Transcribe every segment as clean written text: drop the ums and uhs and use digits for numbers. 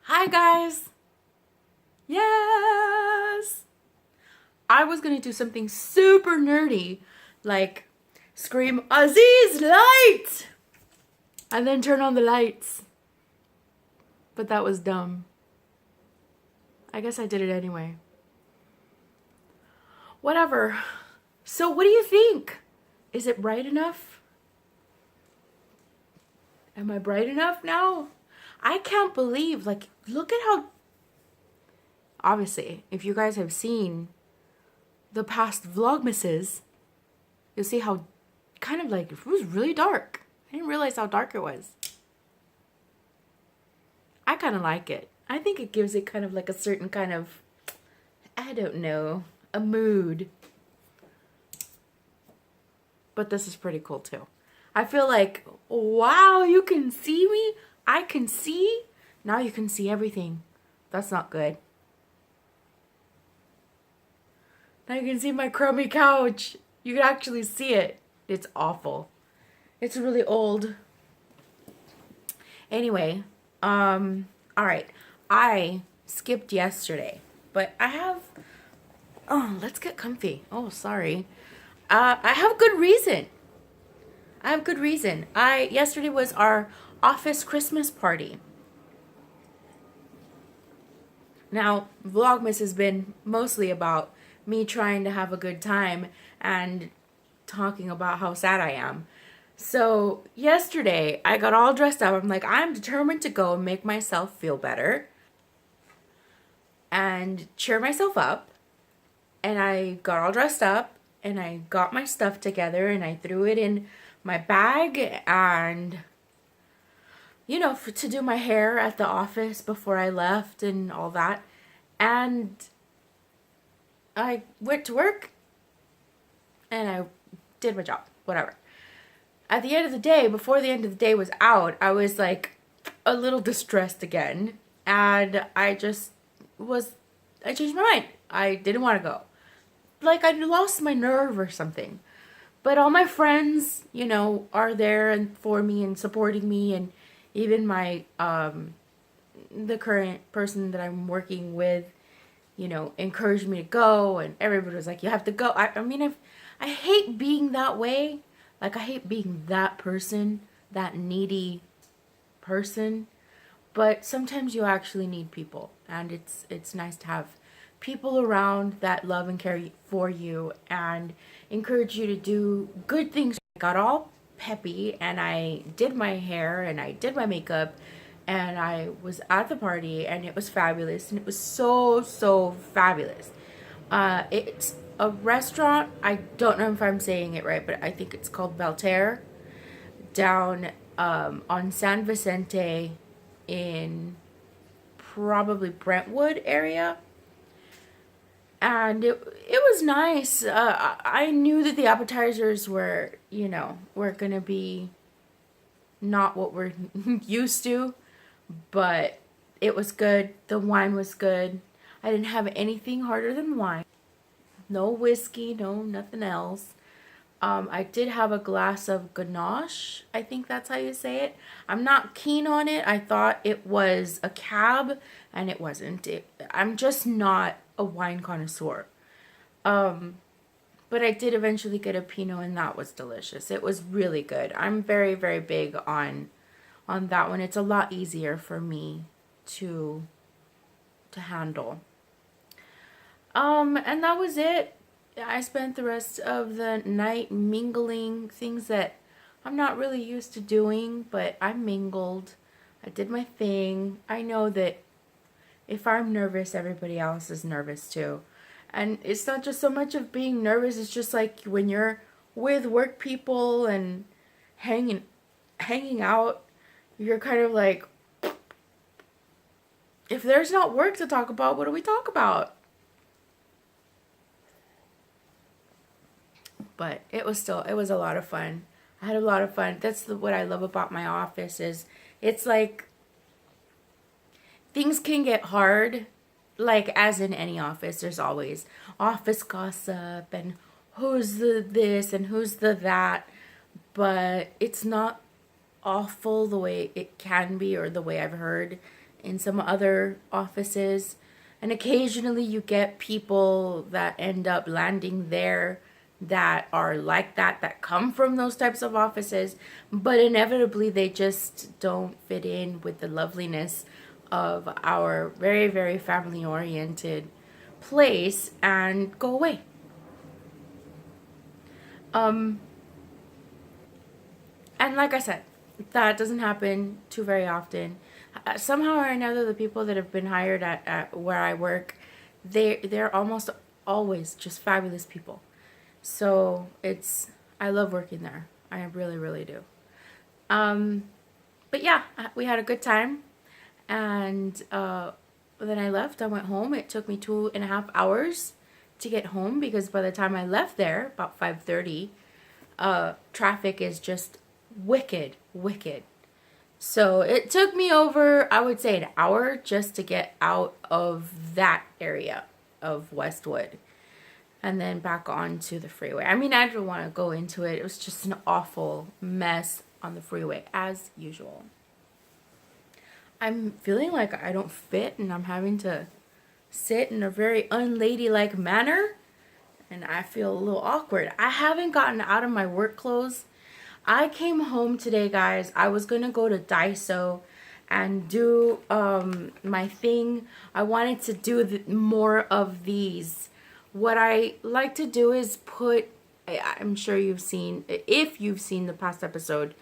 Hi guys! Yes! I was gonna do something super nerdy, like scream, Aziz, light! And then turn on the lights. But that was dumb. I guess I did it anyway. Whatever. So what do you think? Is it bright enough? Am I bright enough now? I can't believe, like, look at how... Obviously, if you guys have seen the past Vlogmases, you'll see how kind of like, it was really dark. I didn't realize how dark it was. I kind of like it. I think it gives it kind of like a certain kind of, I don't know, a mood. But this is pretty cool too. I feel like, wow, you can see me? I can see? Now you can see everything. That's not good. Now you can see my crummy couch. You can actually see it. It's awful. It's really old. Anyway, alright. I skipped yesterday, but I have, let's get comfy. Oh, sorry. I have good reason. Yesterday was our office Christmas party. Now, Vlogmas has been mostly about me trying to have a good time and talking about how sad I am. So yesterday I got all dressed up. I'm like, I'm determined to go and make myself feel better and cheer myself up. And I got all dressed up and I got my stuff together and I threw it in my bag and, you know, to do my hair at the office before I left and all that. And I went to work and I did my job, whatever. At the end of the day, before the end of the day was out, I was like a little distressed again. And I changed my mind. I didn't want to go. Like I lost my nerve or something. But all my friends, you know, are there and for me and supporting me. And even my, the current person that I'm working with, you know, encouraged me to go. And everybody was like, you have to go. I mean, I hate being that way. Like, I hate being that person, that needy person. But sometimes you actually need people. And it's nice to have people around that love and care for you and encourage you to do good things. I got all peppy and I did my hair and I did my makeup and I was at the party and it was fabulous. And it was so fabulous. It's a restaurant, I don't know if I'm saying it right, but I think it's called Belterre, down on San Vicente in probably Brentwood area. And it was nice. I knew that the appetizers were, you know, were going to be not what we're used to, but it was good. The wine was good. I didn't have anything harder than wine. No whiskey, no nothing else. I did have a glass of Ganache. I think that's how you say it. I'm not keen on it. I thought it was a cab, and it wasn't. I'm just not a wine connoisseur. But I did eventually get a Pinot, and that was delicious. It was really good. I'm very big on that one. It's a lot easier for me to handle. And that was it. I spent the rest of the night mingling, things that I'm not really used to doing, but I mingled. I did my thing. I know that if I'm nervous, everybody else is nervous too. And it's not just so much of being nervous, it's just like when you're with work people and hanging out, you're kind of like, if there's not work to talk about, what do we talk about? But it was a lot of fun. I had a lot of fun. That's what I love about my office is it's like things can get hard, like as in any office. There's always office gossip and who's the this and who's the that. But it's not awful the way it can be or the way I've heard in some other offices. And occasionally you get people that end up landing there that are like that come from those types of offices, but inevitably they just don't fit in with the loveliness of our very, very family oriented place and go away. And like I said, that doesn't happen too very often. Somehow or another, the people that have been hired at where I work, they're almost always just fabulous people. So I love working there. I really, really do. But yeah, we had a good time. And then I left. I went home. It took me 2.5 hours to get home because by the time I left there, about 5:30, traffic is just wicked. So it took me over, I would say, an hour just to get out of that area of Westwood and then back onto the freeway. I mean, I don't want to go into it. It was just an awful mess on the freeway as usual. I'm feeling like I don't fit and I'm having to sit in a very unladylike manner and I feel a little awkward. I haven't gotten out of my work clothes. I came home today, guys. I was going to go to Daiso and do my thing. I wanted to do more of these. What I like to do is put, I'm sure you've seen, if you've seen the past episode,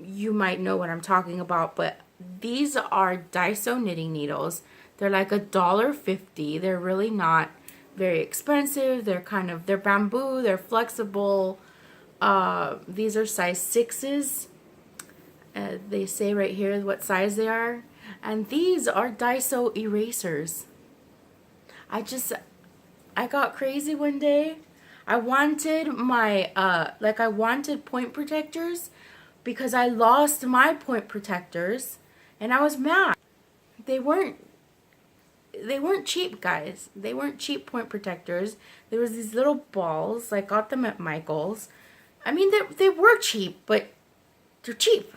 you might know what I'm talking about, but these are Daiso knitting needles. They're like $1.50. They're really not very expensive. They're bamboo, they're flexible. These are size 6s. They say right here what size they are. And these are Daiso Erasers. I got crazy one day. I wanted my, I wanted point protectors because I lost my point protectors and I was mad. They weren't cheap, guys. They weren't cheap point protectors. There was these little balls. I got them at Michael's. I mean, they were cheap, but they're cheap.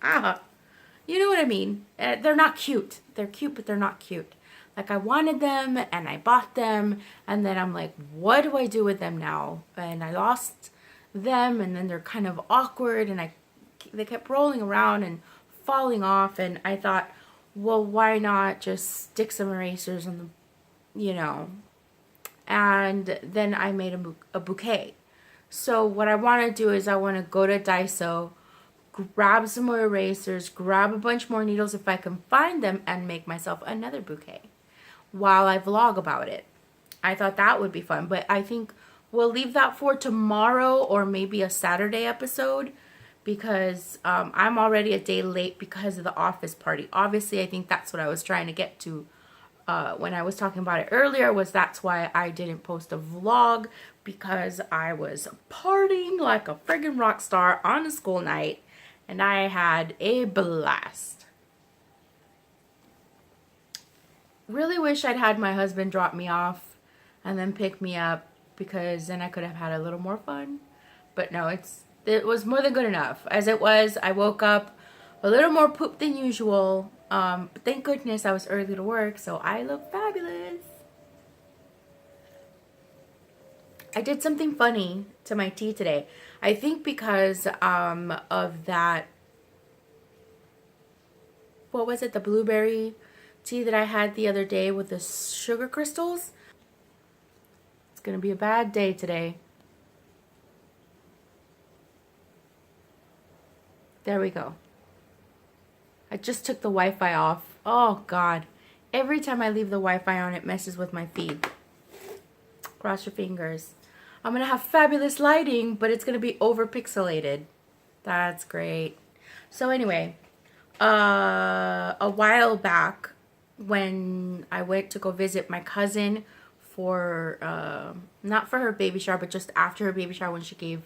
You know what I mean? They're not cute. They're cute, but they're not cute. Like, I wanted them, and I bought them, and then I'm like, what do I do with them now? And I lost them, and then they're kind of awkward, and they kept rolling around and falling off, and I thought, well, why not just stick some erasers on the, and then I made a bouquet. So what I want to do is I want to go to Daiso, grab some more erasers, grab a bunch more needles if I can find them, and make myself another bouquet while I vlog about it. I thought that would be fun, but I think we'll leave that for tomorrow or maybe a Saturday episode because I'm already a day late because of the office party. Obviously, I think that's what I was trying to get to when I was talking about it earlier, that's why I didn't post a vlog, because I was partying like a friggin' rock star on a school night and I had a blast. Really wish I'd had my husband drop me off and then pick me up, because then I could have had a little more fun. But no, it was more than good enough. As it was, I woke up a little more pooped than usual. But thank goodness I was early to work, so I look fabulous. I did something funny to my tea today. I think because of that, what was it, the blueberry tea that I had the other day with the sugar crystals. It's gonna be a bad day today. There we go. I just took the Wi-Fi off. Oh God. Every time I leave the Wi-Fi on, it messes with my feed. Cross your fingers. I'm gonna have fabulous lighting, but it's gonna be over pixelated. That's great. So anyway, a while back when I went to go visit my cousin for, not for her baby shower, but just after her baby shower when she gave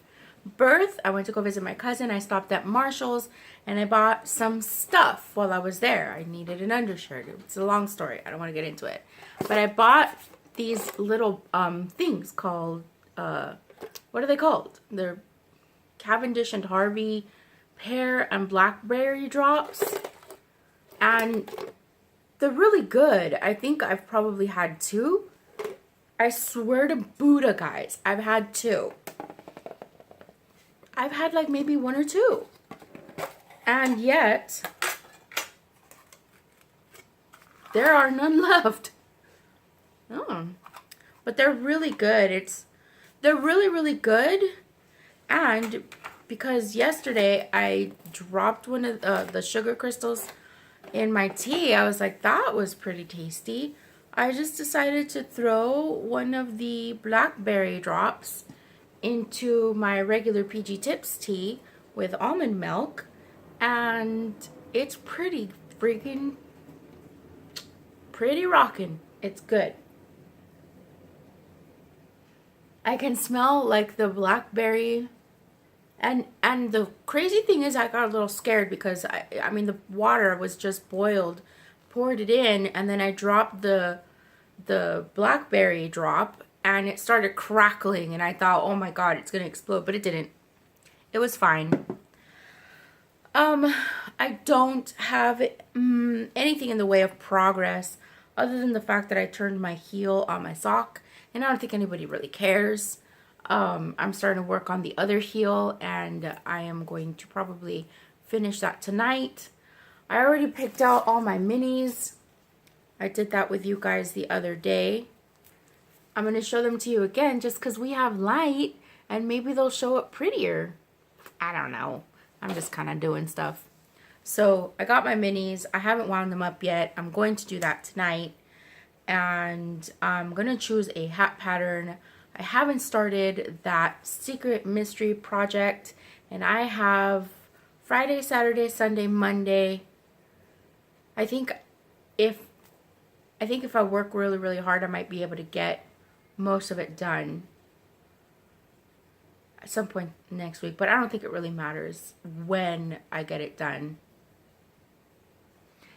birth, I went to go visit my cousin. I stopped at Marshall's and I bought some stuff while I was there. I needed an undershirt. It's a long story. I don't want to get into it. But I bought these little things called, what are they called? They're Cavendish and Harvey pear and blackberry drops. And they're really good. I think I've probably had 2. I swear to Buddha, guys, I've had 2. I've had like maybe 1 or 2. And yet, there are none left. Oh. But they're really good. They're really, really good. And because yesterday I dropped one of the sugar crystals in my tea, I was like, that was pretty tasty. I just decided to throw one of the blackberry drops into my regular PG Tips tea with almond milk, and it's pretty freaking pretty rockin'. It's good. I can smell like the blackberry, and the crazy thing is I got a little scared because I mean the water was just boiled, poured it in, and then I dropped the blackberry drop and it started crackling, and I thought, oh my god, it's gonna explode, but it didn't. It was fine. I don't have anything in the way of progress other than the fact that I turned my heel on my sock, and I don't think anybody really cares. I'm starting to work on the other heel, and I am going to probably finish that tonight. I already picked out all my minis. I did that with you guys the other day. I'm going to show them to you again just because we have light, and maybe they'll show up prettier. I don't know. I'm just kind of doing stuff. So I got my minis. I haven't wound them up yet. I'm going to do that tonight. And I'm going to choose a hat pattern. I haven't started that secret mystery project. And I have Friday, Saturday, Sunday, Monday. I think if I work really, really hard, I might be able to get most of it done at some point next week. But I don't think it really matters when I get it done.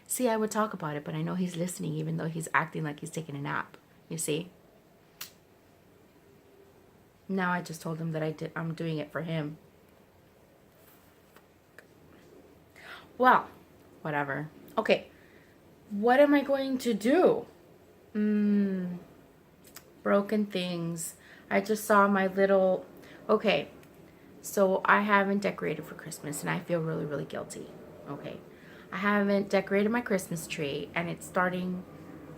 See, I would talk about it, but I know he's listening even though he's acting like he's taking a nap. You see? Now I just told him that I'm doing it for him. Well, whatever. Okay. What am I going to do? Broken things. I just saw my little... Okay. So I haven't decorated for Christmas and I feel really, really guilty. Okay. I haven't decorated my Christmas tree and it's starting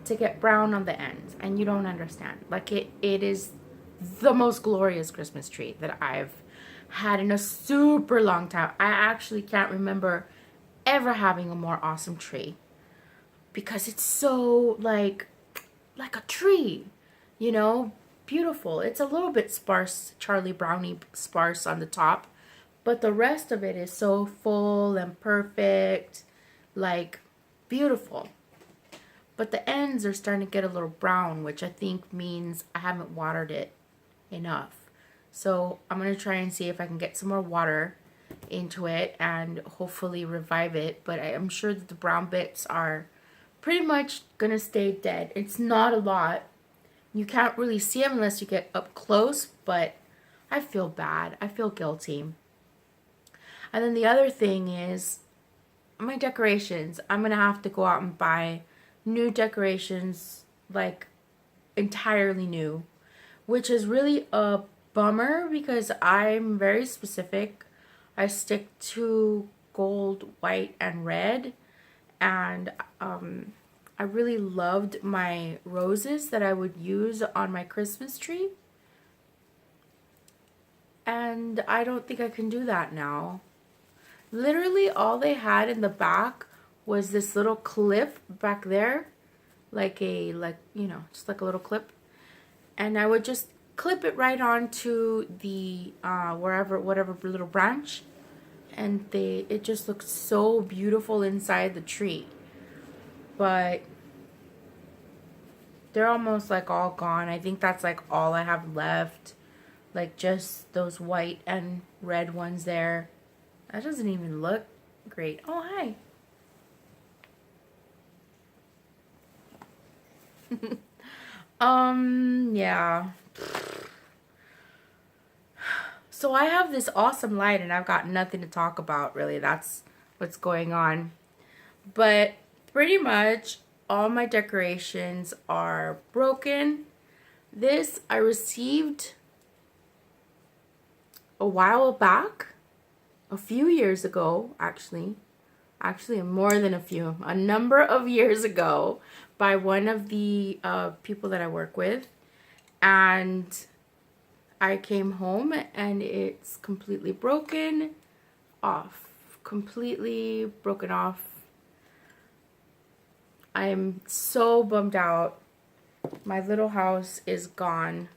to get brown on the ends, and you don't understand. Like it is the most glorious Christmas tree that I've had in a super long time. I actually can't remember ever having a more awesome tree because it's so like a tree, you know, beautiful. It's a little bit sparse, Charlie Brownie sparse on the top, but the rest of it is so full and perfect. Like, beautiful. But the ends are starting to get a little brown, which I think means I haven't watered it enough. So I'm going to try and see if I can get some more water into it and hopefully revive it. But I am sure that the brown bits are pretty much going to stay dead. It's not a lot. You can't really see them unless you get up close, but I feel bad. I feel guilty. And then the other thing is my decorations. I'm going to have to go out and buy new decorations, like entirely new, which is really a bummer because I'm very specific. I stick to gold, white, and red, and I really loved my roses that I would use on my Christmas tree, and I don't think I can do that now. Literally all they had in the back was this little clip back there, like you know, just like a little clip, and I would just clip it right onto the whatever little branch, and it just looks so beautiful inside the tree. But they're almost like all gone. I think that's like all I have left, like just those white and red ones there. That doesn't even look great. Oh, hi. Yeah. So I have this awesome light and I've got nothing to talk about, really. That's what's going on. But pretty much all my decorations are broken. This I received a while back, a few years ago, actually more than a number of years ago, by one of the people that I work with, and I came home and it's completely broken off. Completely broken off. I am so bummed out. My little house is gone.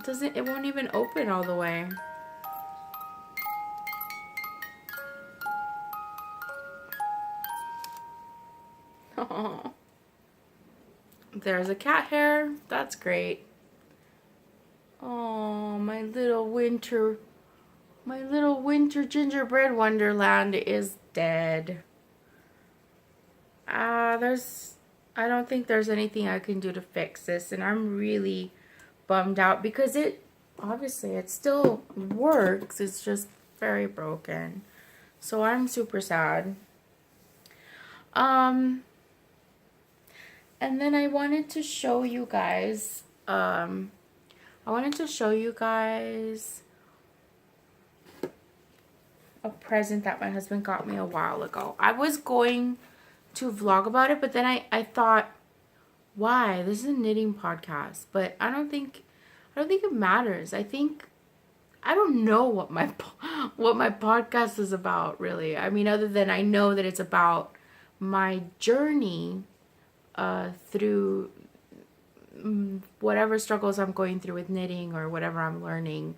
It won't even open all the way. Oh. There's a cat hair. That's great. Oh, my little winter gingerbread wonderland is dead. I don't think there's anything I can do to fix this, and I'm really bummed out because obviously it still works. It's just very broken. So I'm super sad. And then I wanted to show you guys a present that my husband got me a while ago. I was going to vlog about it, but then I thought, why? This is a knitting podcast, but I don't think it matters. I don't know what my podcast is about, really. I mean, other than I know that it's about my journey through whatever struggles I'm going through with knitting or whatever I'm learning,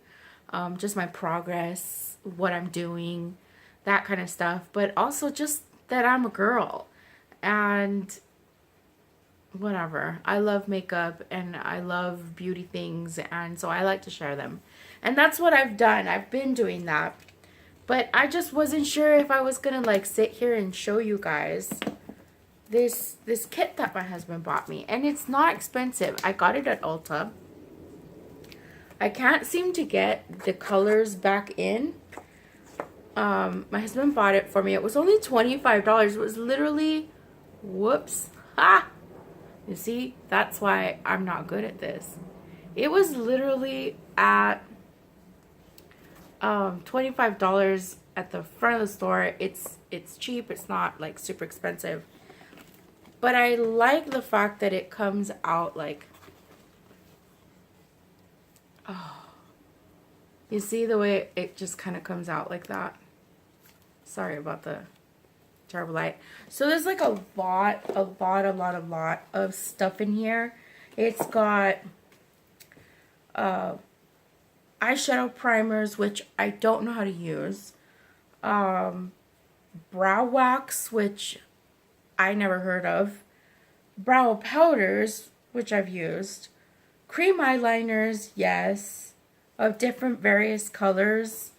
just my progress, what I'm doing, that kind of stuff, but also just that I'm a girl and whatever. I love makeup and I love beauty things, and so I like to share them, and that's what I've done. I've been doing that, but I just wasn't sure if I was gonna like sit here and show you guys this kit that my husband bought me, and it's not expensive. I got it at Ulta. I can't seem to get the colors back in. My husband bought it for me. It was only $25. It was literally, whoops, you see, that's why I'm not good at this. It was literally at $25 at the front of the store. It's cheap. It's not like super expensive. But I like the fact that it comes out like, oh, you see the way it just kind of comes out like that. Sorry about the terrible light. So there's like a lot of stuff in here. It's got eyeshadow primers, which I don't know how to use. Brow wax, which I never heard of. Brow powders, which I've used. Cream eyeliners, yes, of different various colors.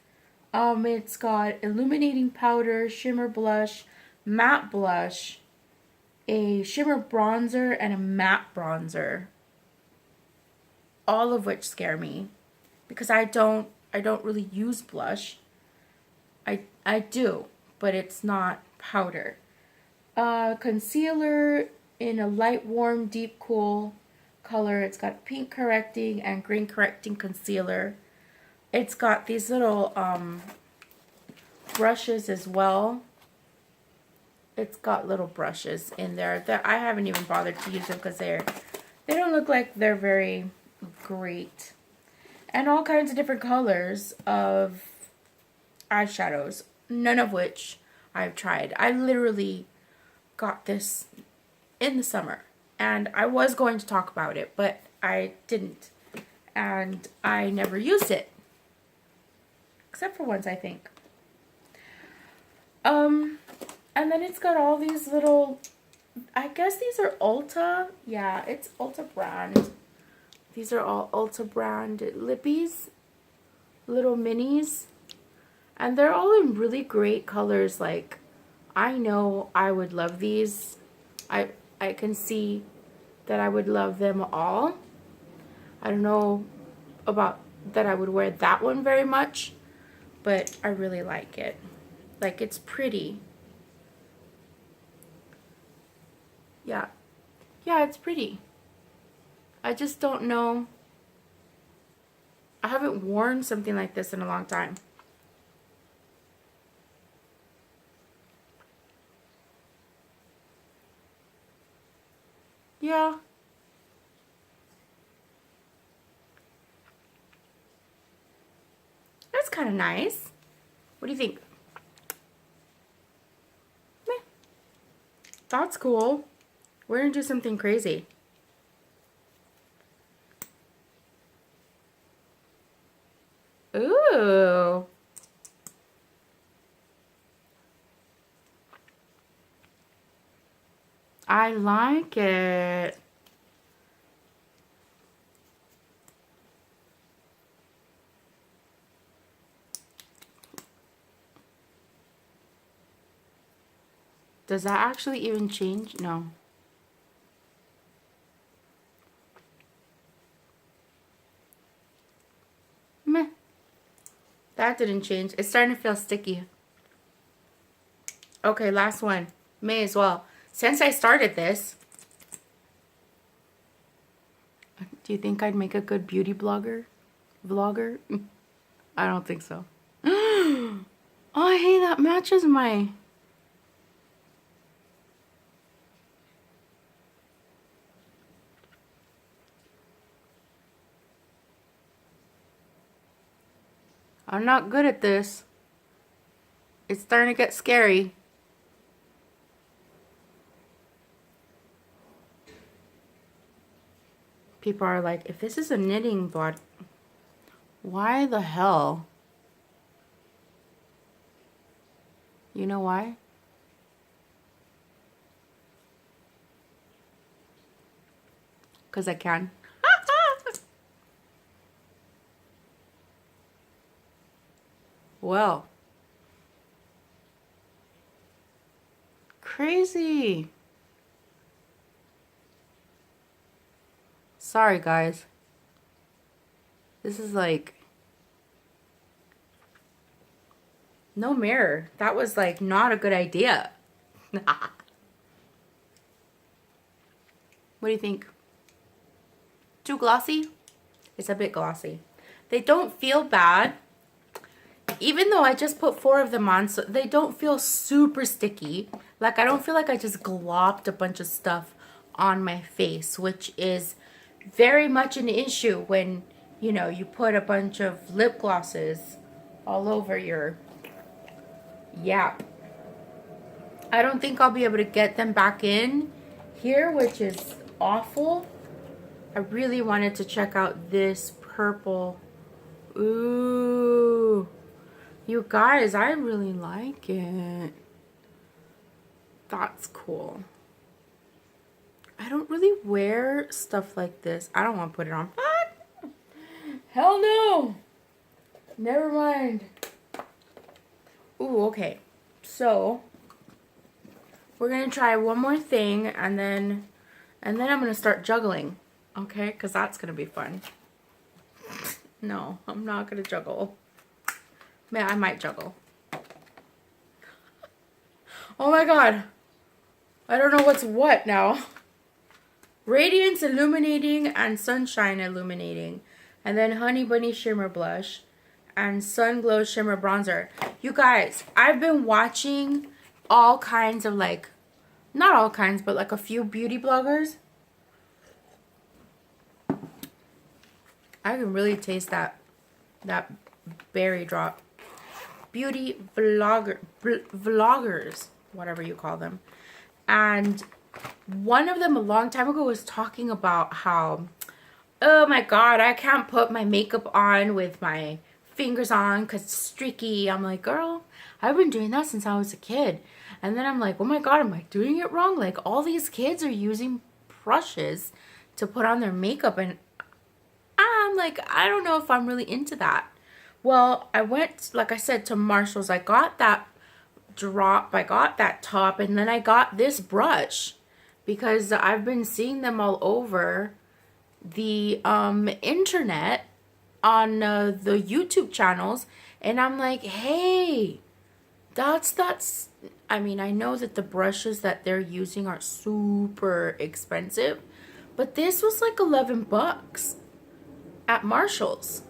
It's got illuminating powder, shimmer blush, matte blush, a shimmer bronzer, and a matte bronzer. All of which scare me because I don't really use blush. I do, but it's not powder. Concealer in a light, warm, deep, cool color. It's got pink correcting and green correcting concealer. It's got these little brushes as well. It's got little brushes in there that I haven't even bothered to use them because they don't look like they're very great. And all kinds of different colors of eyeshadows, none of which I've tried. I literally got this in the summer, and I was going to talk about it, but I didn't, and I never used it, except for once, I think. And then it's got all these little, I guess these are Ulta. Yeah, it's Ulta brand. These are all Ulta brand lippies, little minis, and they're all in really great colors. Like, I know I would love these. I can see that I would love them all. I don't know about that I would wear that one very much, but I really like it. Like, it's pretty. Yeah. Yeah, it's pretty. I just don't know. I haven't worn something like this in a long time. Yeah. That's kind of nice. What do you think? Meh. That's cool. We're gonna do something crazy. Ooh. I like it. Does that actually even change? No. Meh. That didn't change. It's starting to feel sticky. Okay, last one. May as well. Since I started this, do you think I'd make a good beauty blogger? Vlogger? I don't think so. Oh, hey, that matches my... I'm not good at this. It's starting to get scary. People are like, if this is a knitting blog, why the hell? You know why? Because I can. Well. Crazy. Sorry, guys. This is like... No mirror. That was like not a good idea. What do you think? Too glossy? It's a bit glossy. They don't feel bad. Even though I just put 4 of them on, so they don't feel super sticky. Like, I don't feel like I just glopped a bunch of stuff on my face, which is very much an issue when, you know, you put a bunch of lip glosses all over your yap. I don't think I'll be able to get them back in here, which is awful. I really wanted to check out this purple. Ooh. You guys, I really like it. That's cool. I don't really wear stuff like this. I don't want to put it on. Hell no. Never mind. Ooh, okay. So, we're going to try one more thing and then I'm going to start juggling. Okay? Because that's going to be fun. No, I'm not going to juggle. Man, I might juggle. Oh my god. I don't know what's what now. Radiance Illuminating and Sunshine Illuminating. And then Honey Bunny Shimmer Blush. And Sun Glow Shimmer Bronzer. You guys, I've been watching all kinds of like... Not all kinds, but like a few beauty bloggers. I can really taste that berry drop. Beauty vloggers, whatever you call them. And one of them a long time ago was talking about how, oh my god, I can't put my makeup on with my fingers on because it's streaky. I'm like, girl, I've been doing that since I was a kid. And then I'm like, oh my god, am I doing it wrong? Like, all these kids are using brushes to put on their makeup, and I'm like, I don't know if I'm really into that. Well, I went, like I said, to Marshall's. I got that drop, I got that top, and then I got this brush because I've been seeing them all over the internet on the YouTube channels, And I'm like, hey, that's I mean, I know that the brushes that they're using are super expensive, but this was like 11 bucks at Marshall's.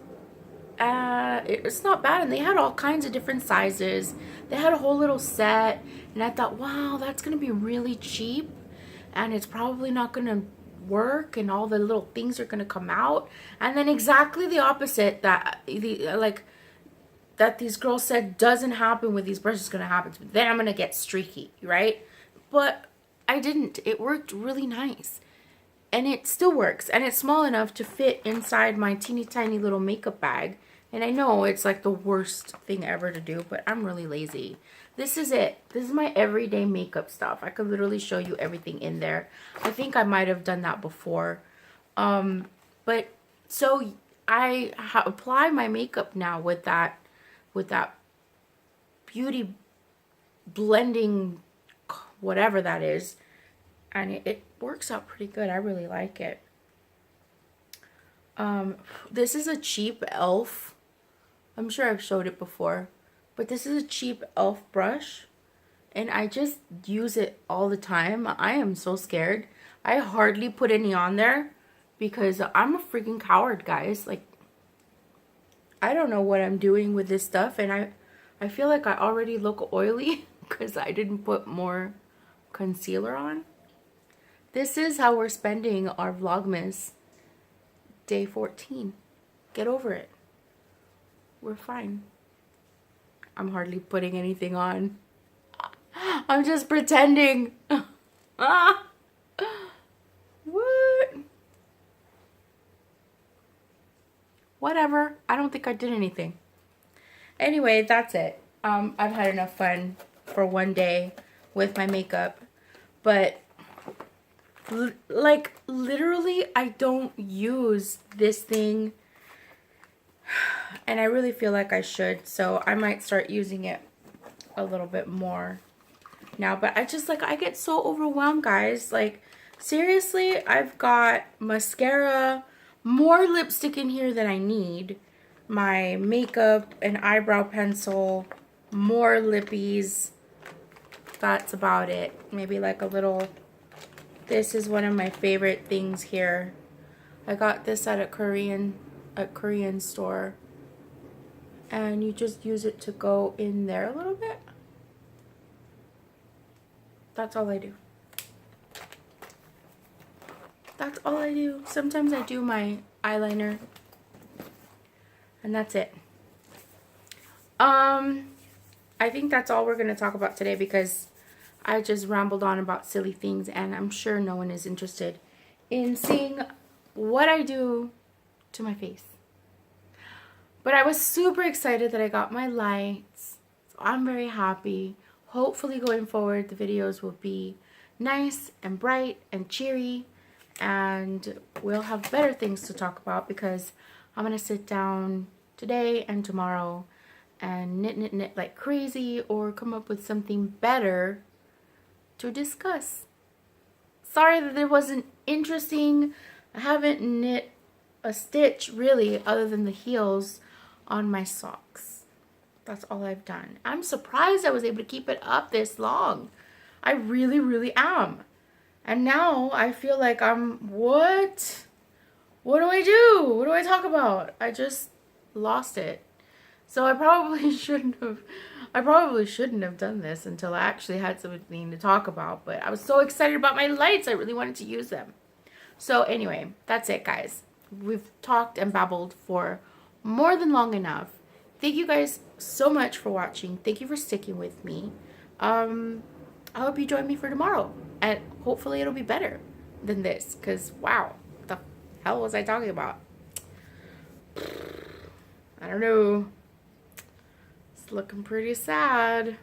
It's not bad, and they had all kinds of different sizes. They had a whole little set, and I thought, wow, that's gonna be really cheap, and it's probably not gonna work, and all the little things are gonna come out. And then exactly the opposite, that these girls said doesn't happen with these brushes, is gonna happen. Then I'm gonna get streaky, right? But I didn't. It worked really nice. And it still works. And it's small enough to fit inside my teeny tiny little makeup bag. And I know it's like the worst thing ever to do, but I'm really lazy. This is it. This is my everyday makeup stuff. I could literally show you everything in there. I think I might have done that before. But so I apply my makeup now with that beauty blending, whatever that is. And it works out pretty good. I really like it. This is a cheap e.l.f. I'm sure I've showed it before, but this is a cheap e.l.f. brush, and I just use it all the time. I am so scared. I hardly put any on there because I'm a freaking coward, guys. Like, I don't know what I'm doing with this stuff, and I feel like I already look oily because I didn't put more concealer on. This is how we're spending our Vlogmas day 14. Get over it. We're fine. I'm hardly putting anything on. I'm just pretending. What? Whatever. I don't think I did anything. Anyway, that's it. I've had enough fun for one day with my makeup. But like, literally, I don't use this thing, and I really feel like I should, so I might start using it a little bit more now. But I just, like, I get so overwhelmed, guys. Like, seriously, I've got mascara, more lipstick in here than I need, my makeup, an eyebrow pencil, more lippies. That's about it. Maybe like a little... This is one of my favorite things here. I got this at a Korean store. And you just use it to go in there a little bit. That's all I do. That's all I do. Sometimes I do my eyeliner. And that's it. I think that's all we're going to talk about today, because I just rambled on about silly things, and I'm sure no one is interested in seeing what I do to my face. But I was super excited that I got my lights, so I'm very happy. Hopefully going forward, the videos will be nice and bright and cheery, and we'll have better things to talk about, because I'm going to sit down today and tomorrow and knit like crazy, or come up with something better to discuss. Sorry that it wasn't interesting. I haven't knit a stitch really other than the heels on my socks. That's all I've done. I'm surprised I was able to keep it up this long. I really, really am. And now I feel like what? What do I do? What do I talk about? I just lost it. So I probably shouldn't have done this until I actually had something to talk about. But I was so excited about my lights, I really wanted to use them. So anyway, that's it, guys. We've talked and babbled for more than long enough. Thank you guys so much for watching. Thank you for sticking with me. I hope you join me for tomorrow. And hopefully it'll be better than this. Because, wow, what the hell was I talking about? I don't know. Looking pretty sad,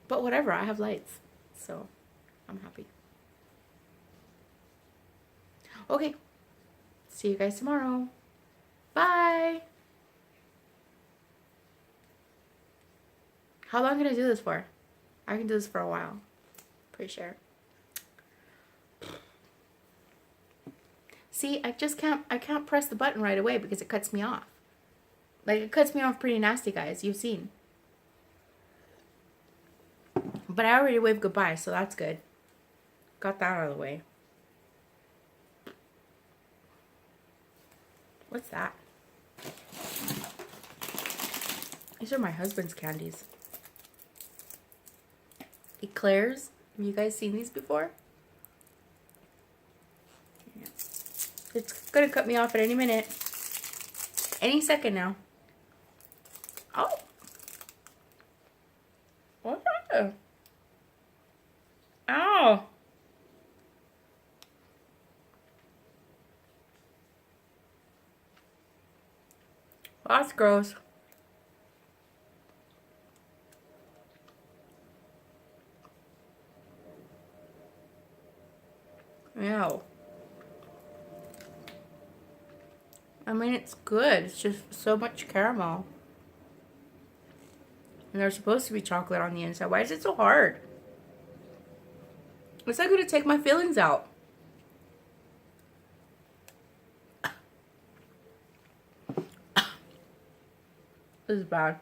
but whatever, I have lights, so I'm happy. Okay, see you guys tomorrow. Bye. How long can I do this for? I can do this for a while, pretty sure. See, I can't press the button right away because it cuts me off. Like, it cuts me off pretty nasty, guys. You've seen. But I already waved goodbye, so that's good. Got that out of the way. What's that? These are my husband's candies. Eclairs. Have you guys seen these before? Yeah. It's gonna cut me off at any minute. Any second now. Oh. What's that? Ow. That's gross. Ew. I mean, it's good. It's just so much caramel. And there's supposed to be chocolate on the inside. Why is it so hard? It's not gonna take my feelings out. This is bad.